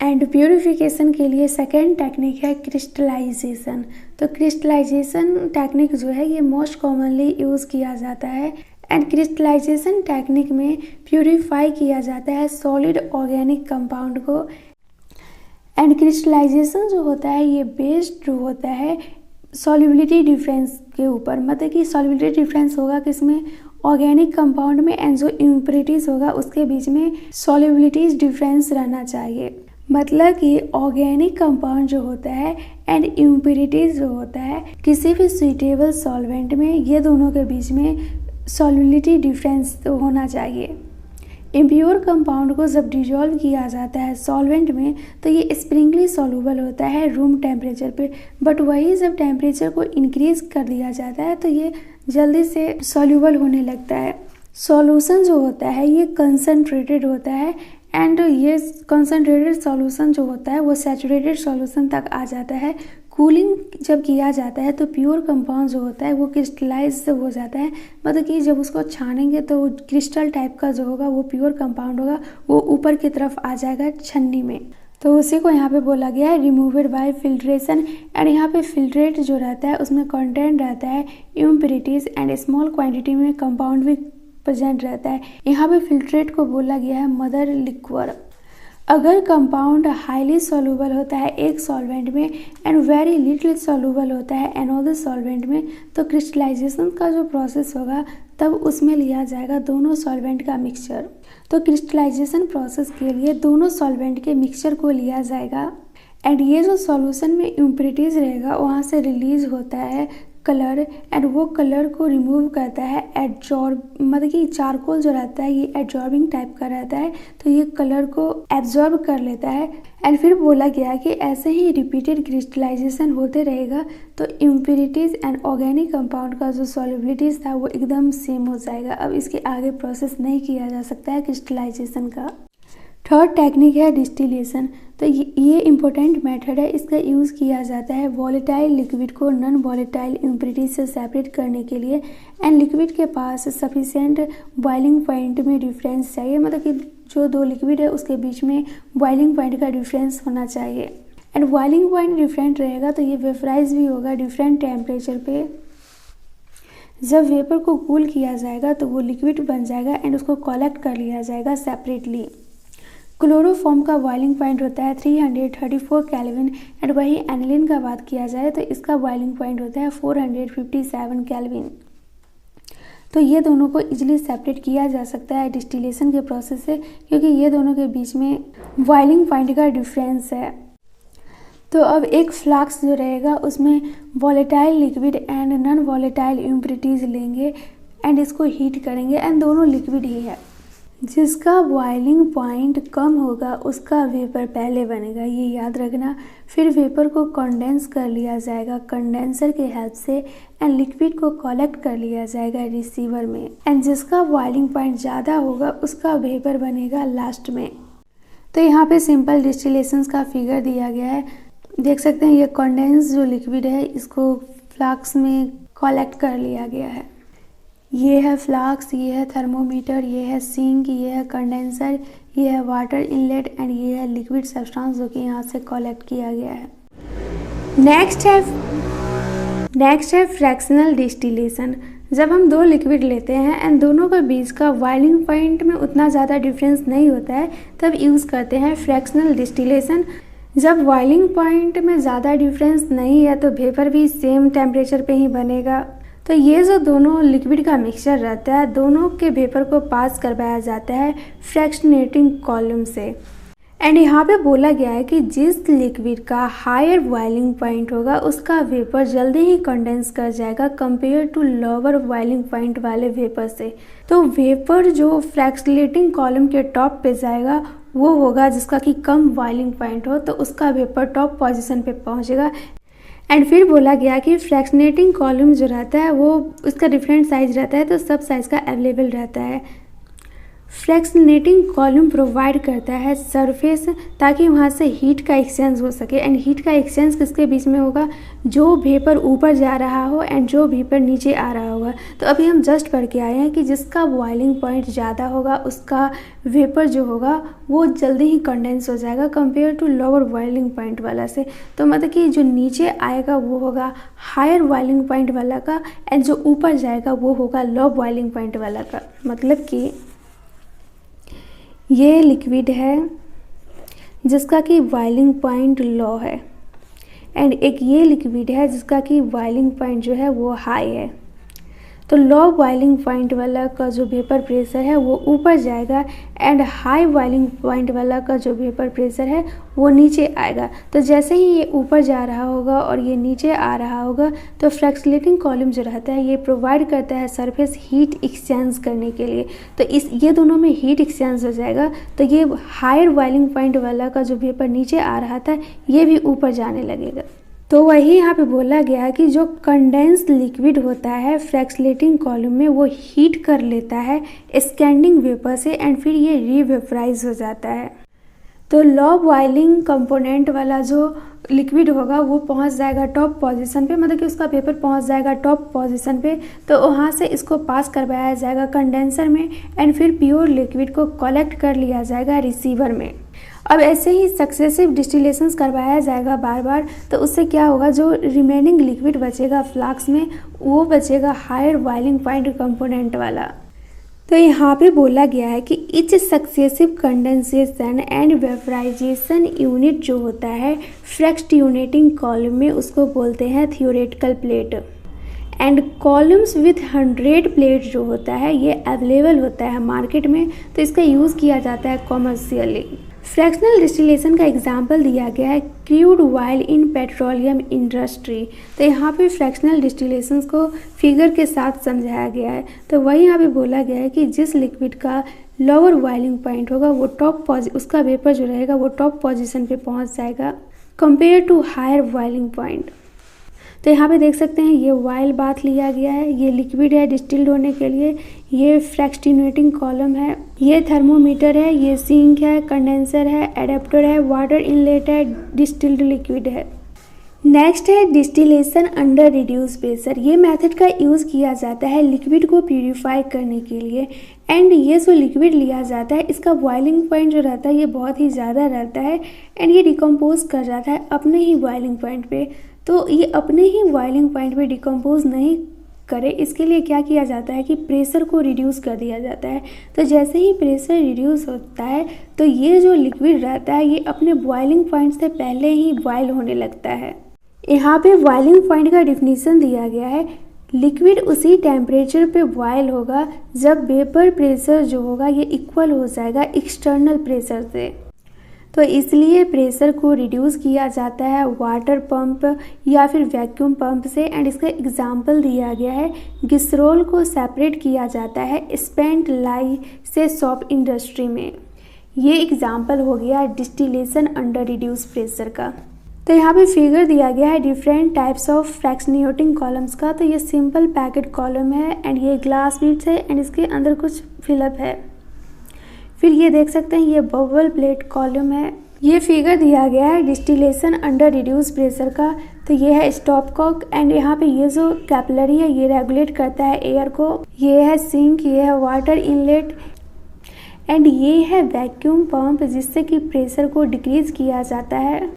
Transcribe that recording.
And purification के लिए second technique है क्रिस्टलाइजेशन। तो क्रिस्टलाइजेशन टेक्निक जो है ये मोस्ट कॉमनली यूज़ किया जाता है। एंड क्रिस्टलाइजेशन टेक्निक में प्यूरिफाई किया जाता है सॉलिड ऑर्गेनिक कंपाउंड को। एंड क्रिस्टलाइजेशन जो होता है ये बेस्ड जो होता है सॉल्युबिलिटी डिफरेंस के ऊपर, मतलब कि सॉल्युबिलिटी डिफरेंस होगा किसमें, ऑर्गेनिक कंपाउंड में, एंड जो इम्प्योरिटीज़ होगा उसके बीच में सॉल्युबिलिटीज डिफरेंस रहना चाहिए। मतलब कि ऑर्गेनिक कंपाउंड जो होता है एंड इम्प्योरिटीज जो होता है किसी भी सुइटेबल सॉल्वेंट में ये दोनों के बीच में सॉल्युबिलिटी डिफरेंस तो होना चाहिए। इम्प्योर कंपाउंड को जब डिजॉल्व किया जाता है सॉल्वेंट में तो ये स्प्रिंगली सॉल्युबल होता है रूम टेम्परेचर पे, बट वही जब टेम्परेचर को इंक्रीज कर दिया जाता है तो ये जल्दी से सॉल्युबल होने लगता है। सॉल्यूशन जो होता है ये कंसनट्रेटेड होता है एंड ये कंसनट्रेटेड सॉल्यूशन जो होता है वो सैचुरेटेड सॉल्यूशन तक आ जाता है। कूलिंग जब किया जाता है तो प्योर कंपाउंड जो होता है वो क्रिस्टलाइज हो जाता है, मतलब कि जब उसको छानेंगे तो क्रिस्टल टाइप का जो होगा वो प्योर कंपाउंड होगा, वो ऊपर की तरफ आ जाएगा छन्नी में। तो उसी को यहाँ पे बोला गया है रिमूवेड बाय फिल्ट्रेशन। एंड यहाँ पे फिल्ट्रेट जो रहता है उसमें कंटेंट रहता है इम्प्योरिटीज एंड स्मॉल क्वांटिटी में कंपाउंड भी प्रेजेंट रहता है। यहाँ पे फिल्ट्रेट को बोला गया है मदर लिक्वर। अगर कंपाउंड हाईली सॉल्युबल होता है एक सॉल्वेंट में एंड वेरी लिटिल सॉल्युबल होता है अनदर सॉल्वेंट में तो क्रिस्टलाइजेशन का जो प्रोसेस होगा तब उसमें लिया जाएगा दोनों सॉल्वेंट का मिक्सचर। तो क्रिस्टलाइजेशन प्रोसेस के लिए दोनों सॉल्वेंट के मिक्सचर को लिया जाएगा एंड ये जो सॉल्यूशन में इम्प्योरिटीज रहेगा वहाँ से रिलीज होता है कलर एंड वो कलर को रिमूव करता है एब्जॉर्ब, मतलब कि चारकोल जो रहता है ये एब्जॉर्बिंग टाइप का रहता है तो ये कलर को एब्जॉर्ब कर लेता है। एंड फिर बोला गया कि ऐसे ही रिपीटेड क्रिस्टलाइजेशन होते रहेगा तो इम्प्योरिटीज एंड ऑर्गेनिक कंपाउंड का जो सॉल्युबिलिटीज था वो एकदम सेम हो जाएगा। अब इसके आगे प्रोसेस नहीं किया जा सकता है क्रिस्टलाइजेशन का। थर्ड टेक्निक है डिस्टिलेशन। तो ये इम्पोर्टेंट मेथड है, इसका यूज़ किया जाता है वॉलेटाइल लिक्विड को नॉन वॉलेटाइल इम्प्योरिटीज से सेपरेट करने के लिए। एंड लिक्विड के पास सफिशिएंट बॉइलिंग पॉइंट में डिफरेंस चाहिए, मतलब कि जो दो लिक्विड है उसके बीच में बॉइलिंग पॉइंट का डिफरेंस होना चाहिए। एंड बॉइलिंग पॉइंट डिफरेंट रहेगा तो ये वेपराइज भी होगा डिफरेंट टेम्परेचर पे। जब वेपर को कूल किया जाएगा तो वो लिक्विड बन जाएगा एंड उसको कलेक्ट कर लिया जाएगा सेपरेटली। क्लोरोफॉर्म का बॉइलिंग पॉइंट होता है 334 केल्विन एंड वही एनिलीन का बात किया जाए तो इसका बॉइलिंग पॉइंट होता है 457 केल्विन। तो ये दोनों को इजीली सेपरेट किया जा सकता है डिस्टिलेशन के प्रोसेस से, क्योंकि ये दोनों के बीच में बॉइलिंग पॉइंट का डिफरेंस है। तो अब एक फ्लास्क जो रहेगा उसमें volatile liquid and non volatile impurities लेंगे एंड इसको हीट करेंगे एंड दोनों लिक्विड ही है। जिसका बॉइलिंग पॉइंट कम होगा उसका वेपर पहले बनेगा, ये याद रखना। फिर वेपर को कंडेंस कर लिया जाएगा कंडेंसर के हेल्प से एंड लिक्विड को कलेक्ट कर लिया जाएगा रिसीवर में एंड जिसका बॉइलिंग पॉइंट ज़्यादा होगा उसका वेपर बनेगा लास्ट में। तो यहाँ पे सिंपल डिस्टिलेशन का फिगर दिया गया है, देख सकते हैं। ये कंडेंस जो लिक्विड है इसको फ्लास्क में कलेक्ट कर लिया गया है। ये है फ्लास्क, ये है थर्मोमीटर, ये है सिंक, ये है कंडेंसर, ये है वाटर इनलेट एंड ये है लिक्विड सब्सटेंस जो कि यहाँ से कलेक्ट किया गया है। नेक्स्ट है फ्रैक्शनल डिस्टिलेशन। जब हम दो लिक्विड लेते हैं एंड दोनों के बीच का बॉइलिंग पॉइंट में उतना ज़्यादा डिफरेंस नहीं होता है तब यूज़ करते हैं फ्रैक्शनल डिस्टिलेशन। जब बॉइलिंग पॉइंट में ज़्यादा डिफरेंस नहीं है तो वेपर भी सेम टेम्परेचर पे ही बनेगा। तो ये जो दोनों लिक्विड का मिक्सचर रहता है दोनों के वेपर को पास करवाया जाता है फ्रैक्शनेटिंग कॉलम से। एंड यहाँ पे बोला गया है कि जिस लिक्विड का हायर बॉइलिंग पॉइंट होगा उसका वेपर जल्दी ही कंडेंस कर जाएगा compare to lower boiling point वाले वेपर से। तो वेपर जो फ्रैक्शनेटिंग कॉलम के टॉप पे जाएगा वो होगा जिसका कि कम बॉइलिंग पॉइंट हो, तो उसका वेपर टॉप पोजीशन पे पहुँचेगा। एंड फिर बोला गया कि फ्रैक्शनेटिंग कॉलम जो रहता है वो उसका डिफरेंट साइज रहता है तो सब साइज़ का अवेलेबल रहता है। फ्रैक्शनेटिंग कॉलम प्रोवाइड करता है सरफेस ताकि वहाँ से हीट का एक्सचेंज हो सके। एंड हीट का एक्सचेंज किसके बीच में होगा, जो वेपर ऊपर जा रहा हो एंड जो वेपर नीचे आ रहा होगा। तो अभी हम जस्ट पढ़ के आए हैं कि जिसका बॉइलिंग पॉइंट ज़्यादा होगा उसका वेपर जो होगा वो जल्दी ही कंडेंस हो जाएगा compare to lower boiling point वाला से। तो मतलब कि जो नीचे आएगा वो होगा हायर बॉइलिंग पॉइंट वाला का एंड जो ऊपर जाएगा वो होगा लो बॉइलिंग पॉइंट वाला का। मतलब कि ये लिक्विड है जिसका कि बॉइलिंग पॉइंट लो है एंड एक ये लिक्विड है जिसका कि बॉइलिंग पॉइंट जो है वो हाई है। तो लो बॉइलिंग पॉइंट वाला का जो वेपर प्रेशर है वो ऊपर जाएगा एंड हाई बॉइलिंग पॉइंट वाला का जो वेपर प्रेशर है वो नीचे आएगा। तो जैसे ही ये ऊपर जा रहा होगा और ये नीचे आ रहा होगा तो फ्रैक्शनेटिंग कॉलम जो रहता है ये प्रोवाइड करता है सरफेस हीट एक्सचेंज करने के लिए। तो ये दोनों में हीट एक्सचेंज हो जाएगा। तो ये हायर बॉइलिंग पॉइंट वाला का जो वेपर नीचे आ रहा था ये भी ऊपर जाने लगेगा। तो वही यहाँ पे बोला गया कि जो कंडेंस लिक्विड होता है फ्रैक्शनेटिंग कॉलम में वो हीट कर लेता है स्टैंडिंग वेपर से एंड फिर ये रीवेपराइज हो जाता है। तो लो बॉइलिंग कंपोनेंट वाला जो लिक्विड होगा वो पहुंच जाएगा टॉप पोजीशन पे, मतलब कि उसका वेपर पहुंच जाएगा टॉप पोजीशन पे। तो वहाँ से इसको पास करवाया जाएगा कंडेंसर में एंड फिर प्योर लिक्विड को कलेक्ट कर लिया जाएगा रिसीवर में। अब ऐसे ही सक्सेसिव डिस्टिलेशंस करवाया जाएगा बार बार। तो उससे क्या होगा, जो रिमेनिंग लिक्विड बचेगा फ्लास्क में वो बचेगा हायर बॉइलिंग पॉइंट कंपोनेंट वाला। तो यहाँ पे बोला गया है कि each successive condensation and vaporisation unit जो होता है फ्रैक्शनेटिंग कॉलम में उसको बोलते हैं theoretical plate. And columns with 100 plate जो होता है ये अवेलेबल होता है मार्केट में। तो इसका यूज़ किया जाता है कॉमर्शियली। फ्रैक्शनल डिस्टिलेशन का एग्जाम्पल दिया गया है crude oil in petroleum industry. तो यहाँ पे फ्रैक्शनल डिस्टिलेशन को फिगर के साथ समझाया गया है। तो वही यहाँ पे बोला गया है कि जिस लिक्विड का लोअर बॉइलिंग पॉइंट होगा वो उसका वेपर जो रहेगा वो टॉप पोजीशन पे पहुँच जाएगा compare to higher boiling point. तो यहाँ पे देख सकते हैं ये वाइल बाथ लिया गया है, ये लिक्विड है डिस्टिल्ड होने के लिए, ये फ्रैक्शनेटिंग कॉलम है, ये थर्मोमीटर है, ये सिंक है, कंडेंसर है, एडेप्टर है, वाटर इनलेट है, डिस्टिल्ड लिक्विड है। नेक्स्ट है डिस्टिलेशन अंडर रिड्यूस प्रेशर। ये मेथड का यूज़ किया जाता है लिक्विड को प्यूरिफाई करने के लिए। एंड ये जो लिक्विड लिया जाता है इसका बॉइलिंग पॉइंट जो रहता है ये बहुत ही ज़्यादा रहता है एंड ये डिकम्पोज कर जाता है अपने ही बॉइलिंग पॉइंट पे। तो ये अपने ही बॉइलिंग पॉइंट पे डिकम्पोज नहीं करे, इसके लिए क्या किया जाता है कि प्रेशर को रिड्यूस कर दिया जाता है। तो जैसे ही प्रेशर रिड्यूस होता है तो ये जो लिक्विड रहता है ये अपने बॉइलिंग पॉइंट से पहले ही बॉयल होने लगता है। यहाँ पे बॉइलिंग पॉइंट का डिफिनीशन दिया गया है, लिक्विड उसी टेम्परेचर पे बॉयल होगा जब वेपर प्रेशर जो होगा ये इक्वल हो जाएगा एक्सटर्नल प्रेशर से। तो इसलिए प्रेशर को रिड्यूस किया जाता है वाटर पंप या फिर वैक्यूम पंप से। एंड इसका एग्जांपल दिया गया है ग्लिसरॉल को सेपरेट किया जाता है स्पेंट लाई से सॉप इंडस्ट्री में। ये एग्जांपल हो गया डिस्टिलेशन अंडर रिड्यूस प्रेशर का। तो यहाँ पे फिगर दिया गया है different types of fractionating columns का। तो ये सिंपल पैकेट कॉलम है एंड ये ग्लास बीट्स है एंड इसके अंदर कुछ फिलअप है। फिर ये देख सकते हैं ये बबल प्लेट कॉलम है। ये फिगर दिया गया है डिस्टिलेशन अंडर रिड्यूस प्रेशर का। तो ये है स्टॉप कॉक एंड यहाँ पे ये जो कैपिलरी है ये रेगुलेट करता है एयर को। ये है सिंक, ये है वाटर इनलेट एंड ये है वैक्यूम पंप जिससे कि प्रेशर को डिक्रीज किया जाता है।